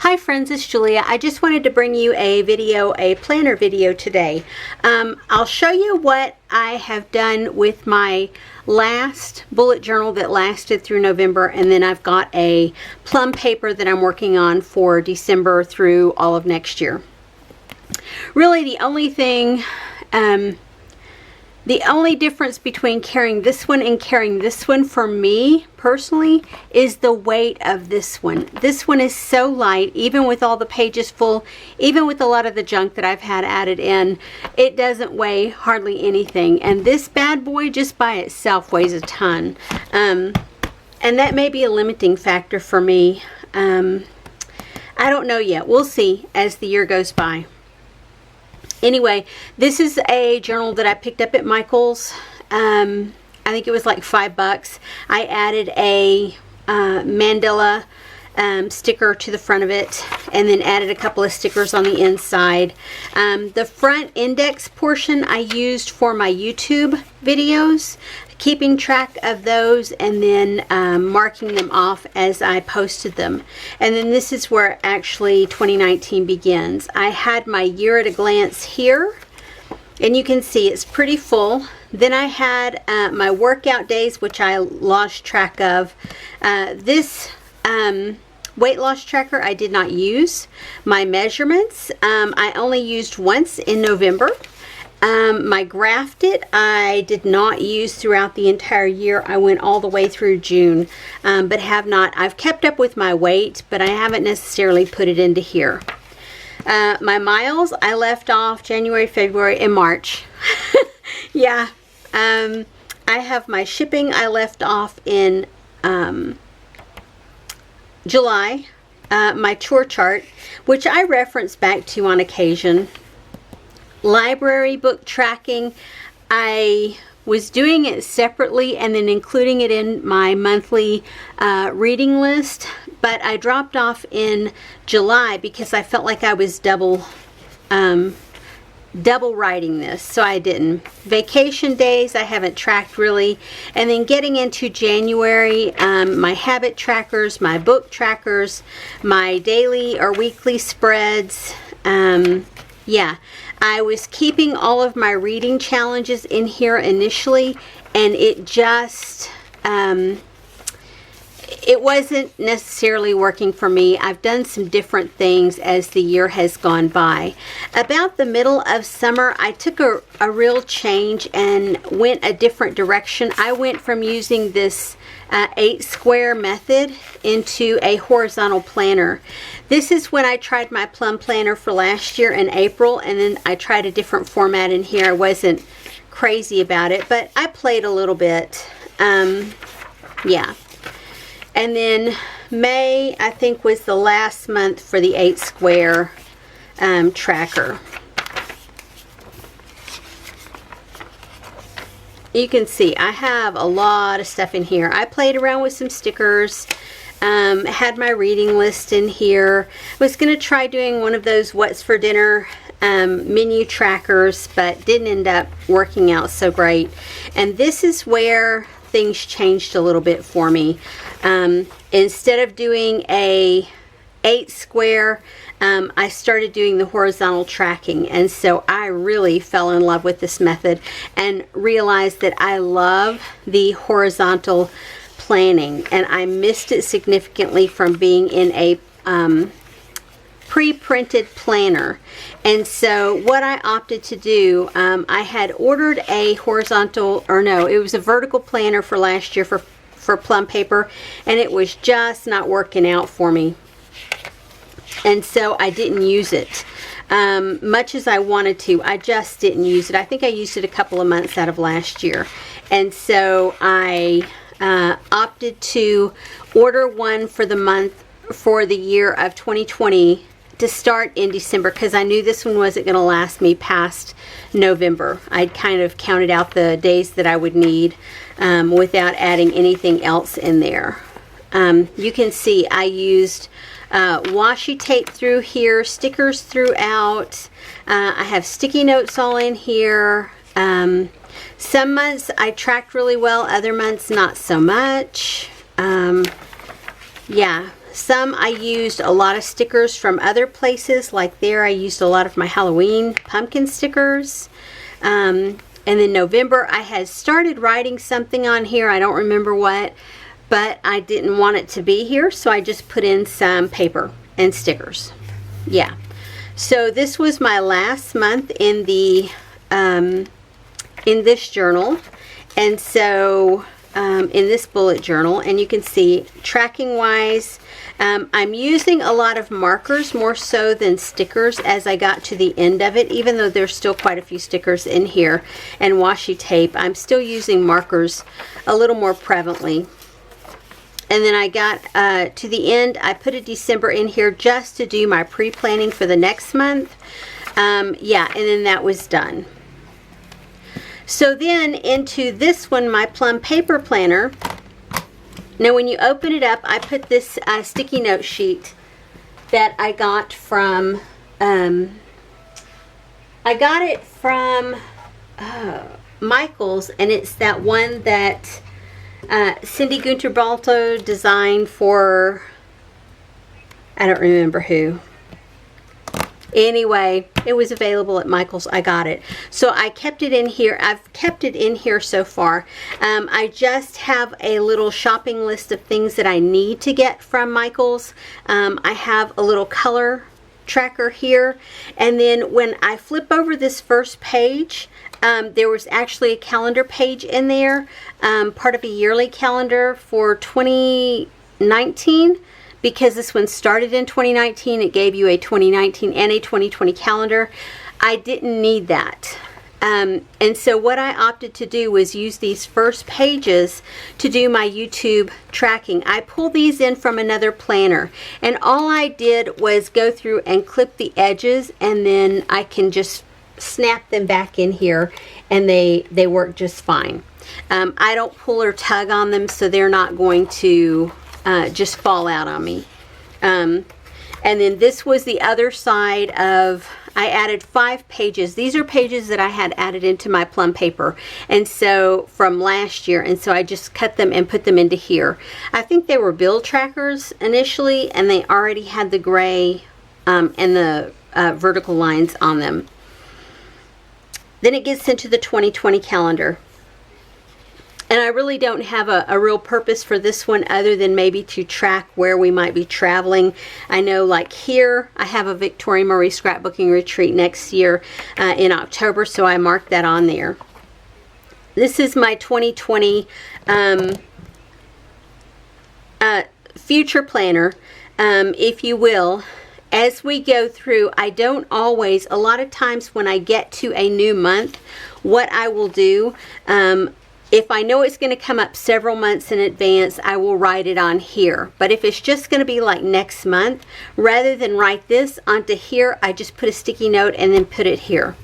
Hi friends, it's Julia. I just wanted to bring you a planner video today. I'll show you what I have done with my last bullet journal that lasted through November, and then I've got a plum paper that I'm working on for December through all of next year. Really the only thing, the only difference between carrying this one and carrying this one for me personally is the weight of this one. This one is so light, even with all the pages full, even with a lot of the junk that I've had added in, it doesn't weigh hardly anything. And this bad boy just by itself weighs a ton. And that may be a limiting factor for me. I don't know yet. We'll see as the year goes by. Anyway, this is a journal that I picked up at Michael's. I think it was like $5. I added a mandala sticker to the front of it, and then added a couple of stickers on the inside. The front index portion I used for my YouTube videos, keeping track of those and then marking them off as I posted them. And then this is where actually 2019 begins. I had my year at a glance here, and you can see it's pretty full. Then I had my workout days, which I lost track of. This weight loss tracker I did not use. My measurements I only used once in November. My grafted I did not use throughout the entire year. I went all the way through June, but have not. I've kept up with my weight, but I haven't necessarily put it into here. My miles I left off January, February, and March. Yeah. I have my shipping I left off in July. My chore chart, which I reference back to on occasion. Library book tracking, I was doing it separately and then including it in my monthly reading list, but I dropped off in July because I felt like I was double writing this, so I didn't. Vacation days I haven't tracked really, and then getting into January, my habit trackers, my book trackers, my daily or weekly spreads. Yeah, I was keeping all of my reading challenges in here initially, and it just it wasn't necessarily working for me. I've done some different things as the year has gone by. About the middle of summer, I took a real change and went a different direction. I went from using this 8 square method into a horizontal planner. This is when I tried my Plum planner for last year in April, and then I tried a different format in here. I wasn't crazy about it, but I played a little bit. Yeah. And then May, I think, was the last month for the 8 square tracker. You can see I have a lot of stuff in here. I played around with some stickers, had my reading list in here. I was going to try doing one of those what's for dinner menu trackers, but didn't end up working out so great. And this is where things changed a little bit for me. Instead of doing a 8 square, I started doing the horizontal tracking, and so I really fell in love with this method and realized that I love the horizontal planning, and I missed it significantly from being in a pre-printed planner. And so what I opted to do, I had ordered a horizontal, or no, it was a vertical planner for last year for Plum paper, and it was just not working out for me. And so I didn't use it much as I wanted to. I just didn't use it. I think I used it a couple of months out of last year. And so I opted to order one for the month, for the year of 2020, to start in December, because I knew this one wasn't going to last me past November. I'd kind of counted out the days that I would need without adding anything else in there. You can see I used washi tape through here, stickers throughout. I have sticky notes all in here. Some months I tracked really well, other months not so much. Yeah, Some I used a lot of stickers from other places, like there I used a lot of my Halloween pumpkin stickers. And then November I had started writing something on here, I don't remember what, but I didn't want it to be here, so I just put in some paper and stickers. Yeah, so this was my last month in the in this journal, and so in this bullet journal, and you can see tracking wise, I'm using a lot of markers more so than stickers as I got to the end of it, even though there's still quite a few stickers in here and washi tape. I'm still using markers a little more prevalently. And then I got to the end, I put a December in here just to do my pre-planning for the next month. Yeah, and then that was done. So then into this one, my Plum paper planner. Now when you open it up, I put this sticky note sheet that I got from, I got it from Michael's, and it's that one that Cindy Gunterbalto designed for, I don't remember who. Anyway, it was available at Michael's. I got it. So I kept it in here. I've kept it in here so far. I just have a little shopping list of things that I need to get from Michael's. I have a little color tracker here. And then when I flip over this first page, there was actually a calendar page in there, part of a yearly calendar for 2019. Because this one started in 2019, it gave you a 2019 and a 2020 calendar. I didn't need that. And so what I opted to do was use these first pages to do my YouTube tracking. I pulled these in from another planner, and all I did was go through and clip the edges, and then I can just snap them back in here, and they work just fine. I don't pull or tug on them, so they're not going to just fall out on me. And then this was the other side of, I added 5 pages. These are pages that I had added into my Plum paper, and so from last year, and so I just cut them and put them into here. I think they were bill trackers initially, and they already had the gray and the vertical lines on them. Then it gets into the 2020 calendar. And I really don't have a real purpose for this one other than maybe to track where we might be traveling. I know, like here, I have a Victoria Marie scrapbooking retreat next year in October, so I marked that on there. This is my 2020 future planner, if you will. As we go through, I don't always, a lot of times when I get to a new month, what I will do, if I know it's going to come up several months in advance, I will write it on here. But if it's just going to be like next month, rather than write this onto here, I just put a sticky note and then put it here.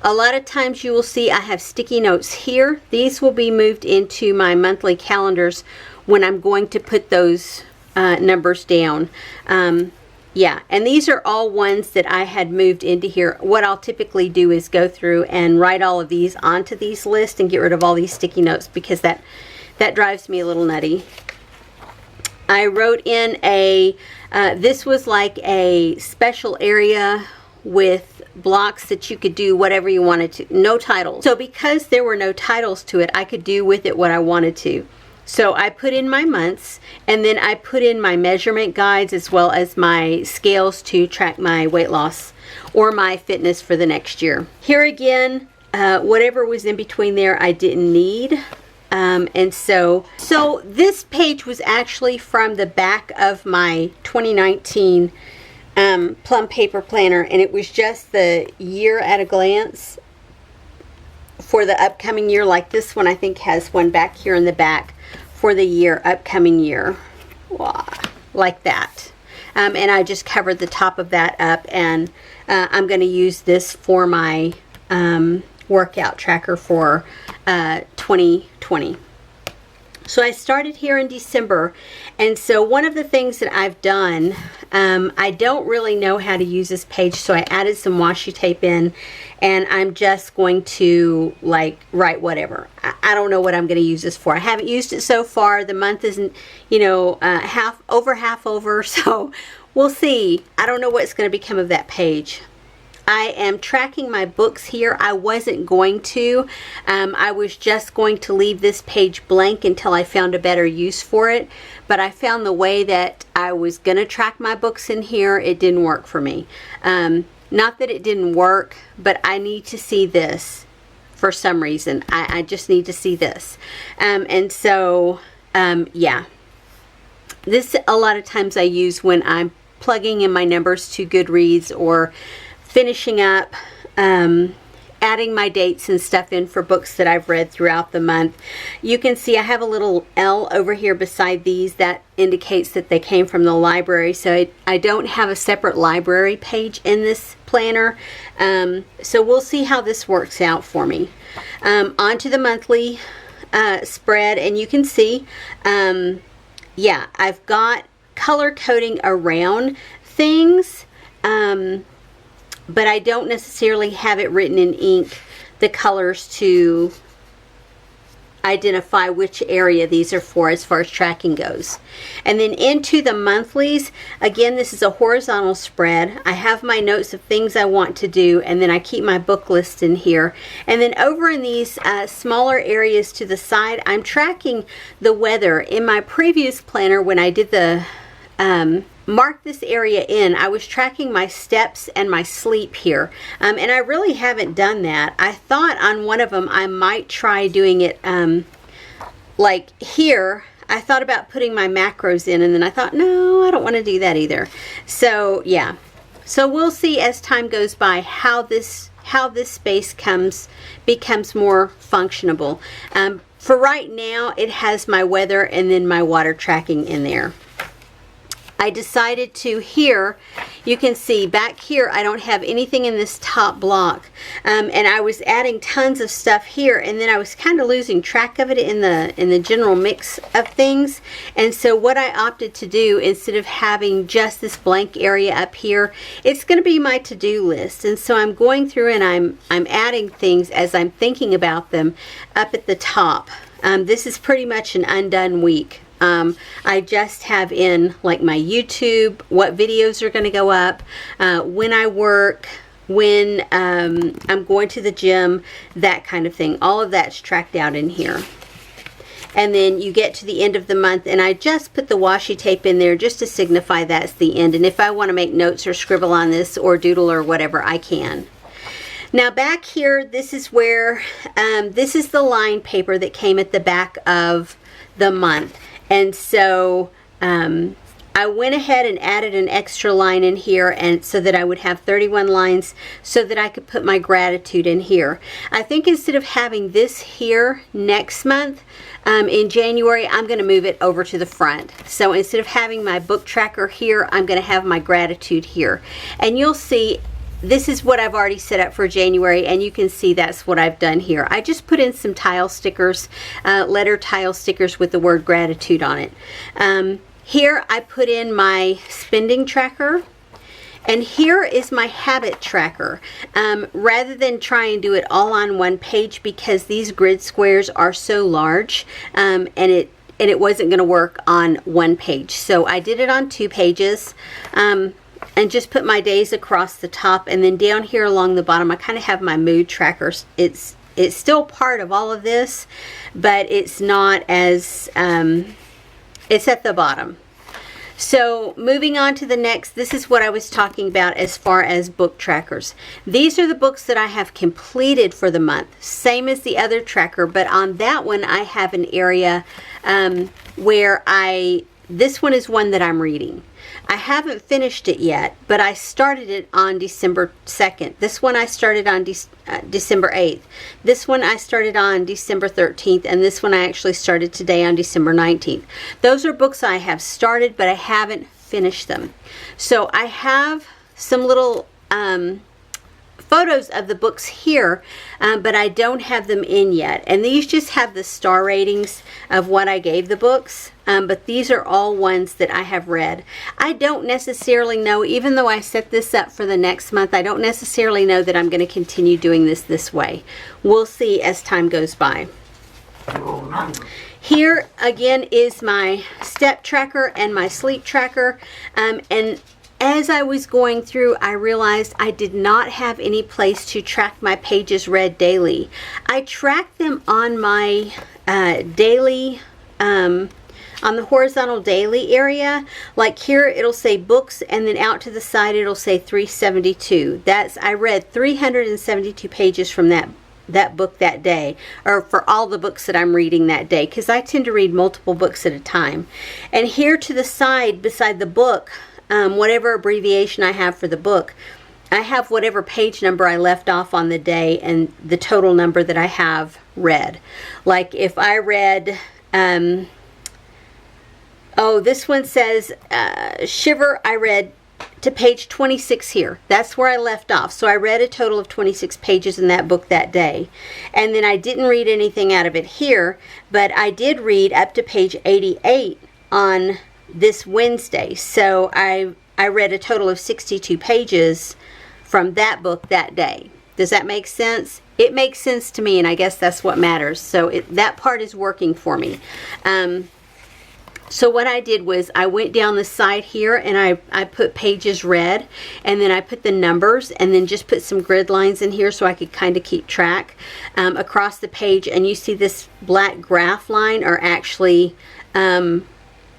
A lot of times you will see I have sticky notes here. These will be moved into my monthly calendars when I'm going to put those numbers down. Yeah, and these are all ones that I had moved into here. What I'll typically do is go through and write all of these onto these lists and get rid of all these sticky notes, because that drives me a little nutty. I wrote in a, this was like a special area with blocks that you could do whatever you wanted to. No titles. So because there were no titles to it, I could do with it what I wanted to. So I put in my months, and then I put in my measurement guides as well as my scales to track my weight loss or my fitness for the next year. Here again, whatever was in between there I didn't need. And so this page was actually from the back of my 2019 Plum paper planner, and it was just the year at a glance for the upcoming year. Like this one I think has one back here in the back for the year, upcoming year, like that. And I just covered the top of that up, and I'm going to use this for my workout tracker for 2020. So I started here in December, and so one of the things that I've done, I don't really know how to use this page, so I added some washi tape in, and I'm just going to like write whatever. I don't know what I'm going to use this for. I haven't used it so far. The month isn't, you know, half over, so we'll see. I don't know what's going to become of that page. I am tracking my books here. I wasn't going to. I was just going to leave this page blank until I found a better use for it. But I found the way that I was going to track my books in here, it didn't work for me. Not that it didn't work, but I need to see this for some reason. I just need to see this. And so, yeah. This a lot of times I use when I'm plugging in my numbers to Goodreads or finishing up, adding my dates and stuff in for books that I've read throughout the month. You can see I have a little L over here beside these that indicates that they came from the library. So I don't have a separate library page in this planner. So we'll see how this works out for me. On to the monthly spread, and you can see, yeah, I've got color coding around things. But I don't necessarily have it written in ink, the colors to identify which area these are for as far as tracking goes. And then into the monthlies, again, this is a horizontal spread. I have my notes of things I want to do, and then I keep my book list in here. And then over in these smaller areas to the side, I'm tracking the weather. In my previous planner, when I did the mark this area in, I was tracking my steps and my sleep here, and I really haven't done that. I thought on one of them I might try doing it like here. I thought about putting my macros in, and then I thought, no, I don't want to do that either. So yeah, so we'll see as time goes by how this space becomes more functionable. For right now, it has my weather and then my water tracking in there. I decided to here, you can see back here I don't have anything in this top block, and I was adding tons of stuff here, and then I was kind of losing track of it in the general mix of things. And so what I opted to do, instead of having just this blank area up here, it's going to be my to-do list. And so I'm going through and I'm adding things as I'm thinking about them up at the top. This is pretty much an undone week. I just have in like my YouTube, what videos are going to go up, when I work, when I'm going to the gym, that kind of thing. All of that's tracked out in here. And then you get to the end of the month, and I just put the washi tape in there just to signify that's the end. And if I want to make notes or scribble on this or doodle or whatever, I can. Now back here, this is where, this is the line paper that came at the back of the month. And so I went ahead and added an extra line in here, and so that I would have 31 lines so that I could put my gratitude in here. I think instead of having this here next month, in January, I'm going to move it over to the front. So instead of having my book tracker here, I'm going to have my gratitude here. And you'll see this is what I've already set up for January, and you can see that's what I've done here. I just put in some tile stickers, letter tile stickers with the word gratitude on it. Here I put in my spending tracker, and here is my habit tracker. Rather than try and do it all on one page, because these grid squares are so large, and it wasn't going to work on one page. So I did it on 2 pages. And just put my days across the top, and then down here along the bottom I kind of have my mood trackers. It's still part of all of this, but it's not as it's at the bottom. So moving on to the next, this is what I was talking about as far as book trackers. These are the books that I have completed for the month, same as the other tracker, but on that one I have an area where this one is one that I'm reading. I haven't finished it yet, but I started it on December 2nd. This one I started on December 8th. This one I started on December 13th, and this one I actually started today on December 19th. Those are books I have started, but I haven't finished them. So I have some little photos of the books here, but I don't have them in yet. And these just have the star ratings of what I gave the books, but these are all ones that I have read. I don't necessarily know, even though I set this up for the next month, I don't necessarily know that I'm going to continue doing this way. We'll see as time goes by. Here again is my step tracker and my sleep tracker, and as I was going through, I realized I did not have any place to track my pages read daily. I track them on my daily, on the horizontal daily area. Like here, it'll say books, and then out to the side, it'll say 372. I read 372 pages from that book that day, or for all the books that I'm reading that day, because I tend to read multiple books at a time. And here to the side, beside the book, whatever abbreviation I have for the book, I have whatever page number I left off on the day and the total number that I have read. Like if I read, this one says Shiver, I read to page 26 here. That's where I left off. So I read a total of 26 pages in that book that day. And then I didn't read anything out of it here, but I did read up to page 88 on this Wednesday. So I read a total of 62 pages from that book that day. Does that make sense? It makes sense to me, and I guess that's what matters. So that part is working for me. So what I did was I went down the side here and I put pages read, and then I put the numbers, and then just put some grid lines in here so I could kind of keep track across the page. And you see this black graph line are actually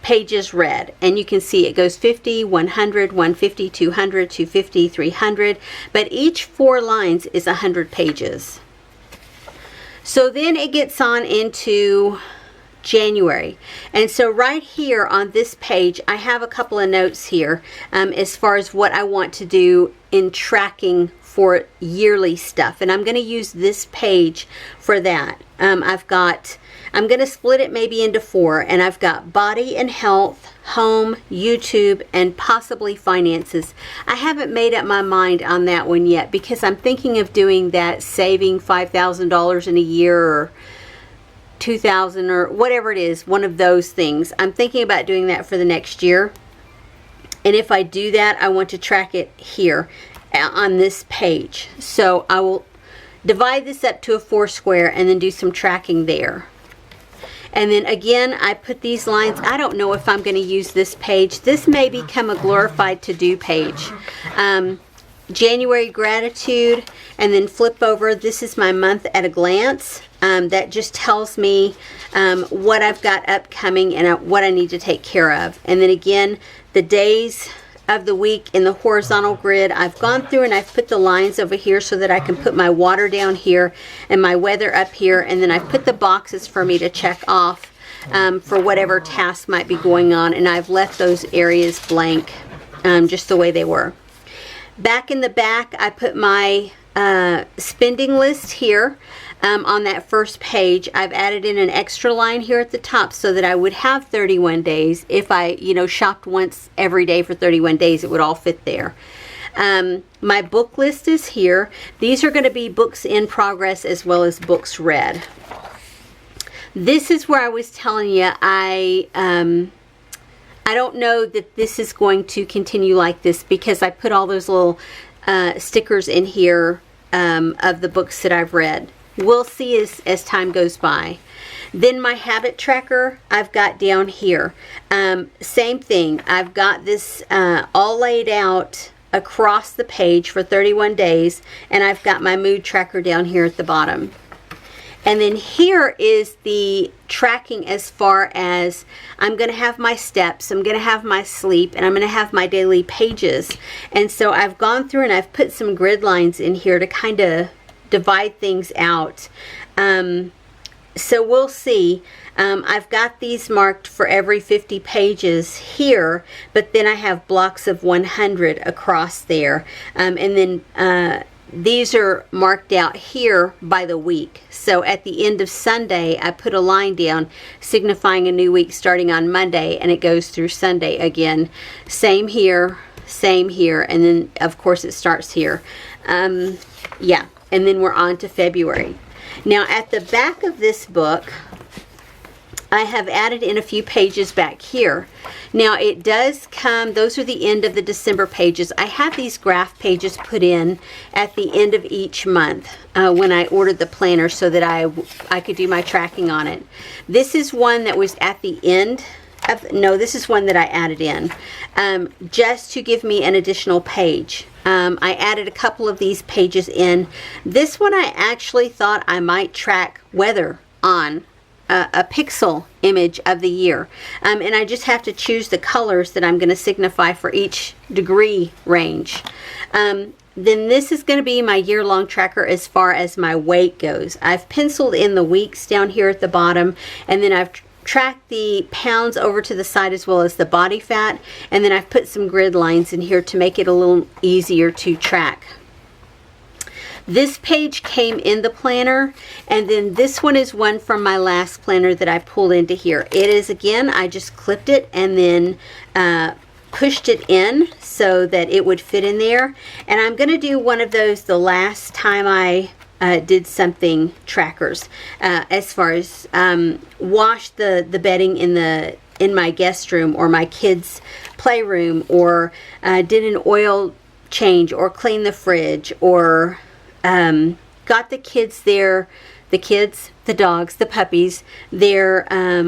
pages read, and you can see it goes 50, 100, 150, 200, 250, 300, but each 4 lines is 100 pages. So then it gets on into January, and so right here on this page I have a couple of notes here as far as what I want to do in tracking for yearly stuff, and I'm going to use this page for that. I'm going to split it maybe into 4, and I've got body and health, home, YouTube, and possibly finances. I haven't made up my mind on that one yet, because I'm thinking of doing that saving $5,000 in a year, or $2,000, or whatever it is, one of those things. I'm thinking about doing that for the next year. And if I do that, I want to track it here on this page. So I will divide this up to a 4 square and then do some tracking there. And then again, I put these lines. I don't know if I'm going to use this page. This may become a glorified to-do page. January gratitude, and then flip over. This is my month at a glance. That just tells me what I've got upcoming and what I need to take care of. And then again, the days of the week in the horizontal grid. I've gone through and I've put the lines over here so that I can put my water down here and my weather up here, and then I've put the boxes for me to check off for whatever tasks might be going on, and I've left those areas blank just the way they were. Back in the back, I put my spending list here. On that first page, I've added in an extra line here at the top so that I would have 31 days. If I, shopped once every day for 31 days, it would all fit there. My book list is here. These are going to be books in progress as well as books read. This is where I was telling you I don't know that this is going to continue like this, because I put all those little stickers in here of the books that I've read. We'll see as time goes by. Then my habit tracker I've got down here. Same thing. I've got this all laid out across the page for 31 days, and I've got my mood tracker down here at the bottom. And then here is the tracking as far as I'm going to have my steps, I'm going to have my sleep, and I'm going to have my daily pages. And so I've gone through and I've put some grid lines in here to kind of divide things out. So we'll see. I've got these marked for every 50 pages here, but then I have blocks of 100 across there. And then these are marked out here by the week. So at the end of Sunday, I put a line down signifying a new week starting on Monday, and it goes through Sunday again. Same here, and then of course it starts here. yeah, and then we're on to February. Now at the back of this book, I have added in a few pages back here. Now it does come, those are the end of the December pages. I have these graph pages put in at the end of each month when I ordered the planner so that I could do my tracking on it. This is one that was at the end of, no, this is one that I added in just to give me an additional page. I added a couple of these pages in. This one I actually thought I might track weather on a pixel image of the year, and I just have to choose the colors that I'm going to signify for each degree range. Then this is going to be my year-long tracker as far as my weight goes. I've penciled in the weeks down here at the bottom, and then I've tracked the pounds over to the side as well as the body fat, and then I've put some grid lines in here to make it a little easier to track. This page came in the planner, and then this one is one from my last planner that I pulled into here. It is, again, I just clipped it and then pushed it in so that it would fit in there. And I'm going to do one of those the last time I did something trackers, as far as wash the bedding in my guest room or my kids' playroom, or did an oil change, or clean the fridge, or got the kids the dogs, the puppies, their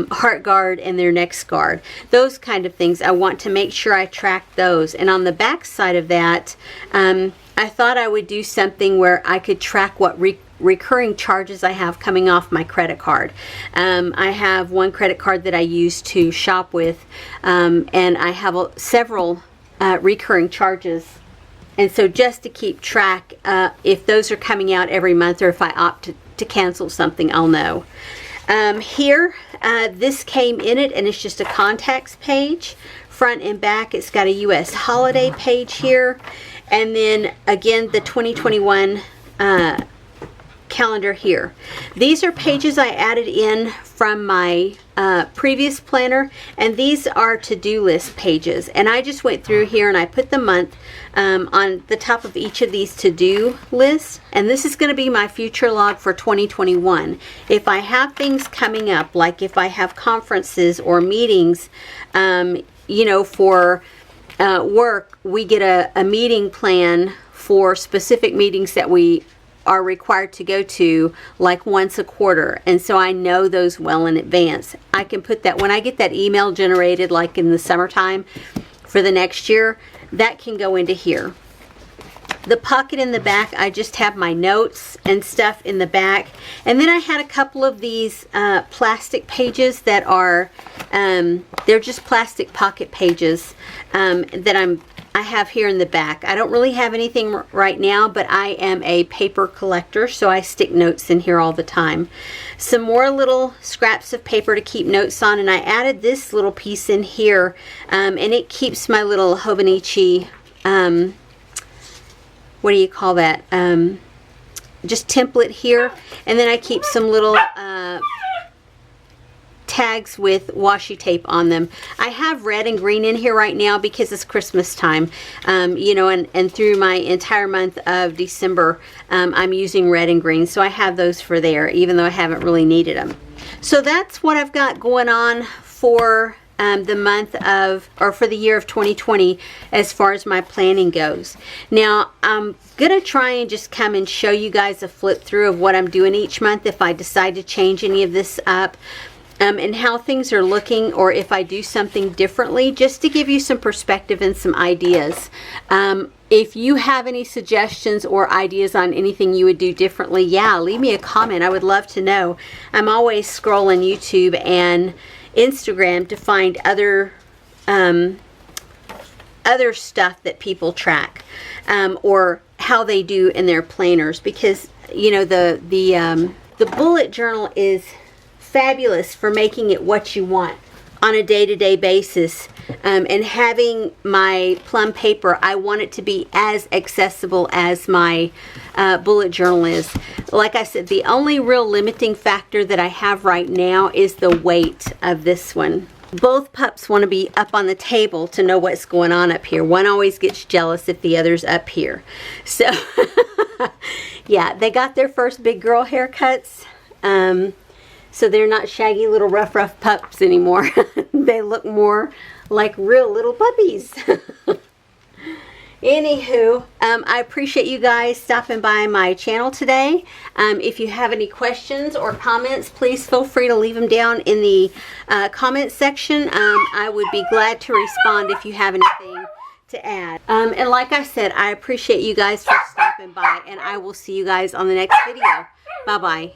heart guard and their next guard. Those kind of things. I want to make sure I track those. And on the back side of that, I thought I would do something where I could track what recurring charges I have coming off my credit card. I have one credit card that I use to shop with, and I have several recurring charges. And so just to keep track, if those are coming out every month or if I opt to cancel something, I'll know. Here, this came in it, and it's just a contacts page, front and back. It's got a U.S. holiday page here. And then, again, the 2021 calendar here. These are pages I added in from my previous planner, and these are to-do list pages. And I just went through here and I put the month on the top of each of these to-do lists, and this is going to be my future log for 2021. If I have things coming up, like if I have conferences or meetings, you know, for work, we get a meeting plan for specific meetings that we are required to go to, like once a quarter, and so I know those well in advance. I can put that, when I get that email generated like in the summertime for the next year, that can go into here. The pocket in the back, I just have my notes and stuff in the back. And then I had a couple of these plastic pages that are, they're just plastic pocket pages that I have here in the back. I don't really have anything right now, but I am a paper collector, so I stick notes in here all the time. Some more little scraps of paper to keep notes on, and I added this little piece in here, and it keeps my little Hobonichi, what do you call that? Just template here, and then I keep some little tags with washi tape on them. I have red and green in here right now because it's Christmas time, you know, and through my entire month of December, I'm using red and green, so I have those for there, even though I haven't really needed them. So that's what I've got going on for the month of, or for the year of 2020 as far as my planning goes. Now, I'm going to try and just come and show you guys a flip through of what I'm doing each month if I decide to change any of this up. And how things are looking, or if I do something differently, just to give you some perspective and some ideas. If you have any suggestions or ideas on anything you would do differently, yeah, leave me a comment. I would love to know. I'm always scrolling YouTube and Instagram to find other stuff that people track, or how they do in their planners, because you know the bullet journal is fabulous for making it what you want on a day-to-day basis, and having my Plum paper, I want it to be as accessible as my bullet journal is. Like I said, the only real limiting factor that I have right now is the weight of this one. Both pups want to be up on the table to know what's going on up here. One always gets jealous if the other's up here. So, yeah, they got their first big girl haircuts. So they're not shaggy little rough pups anymore. They look more like real little puppies. Anywho, I appreciate you guys stopping by my channel today. If you have any questions or comments, please feel free to leave them down in the comment section. I would be glad to respond if you have anything to add. And like I said, I appreciate you guys for stopping by, and I will see you guys on the next video. Bye-bye.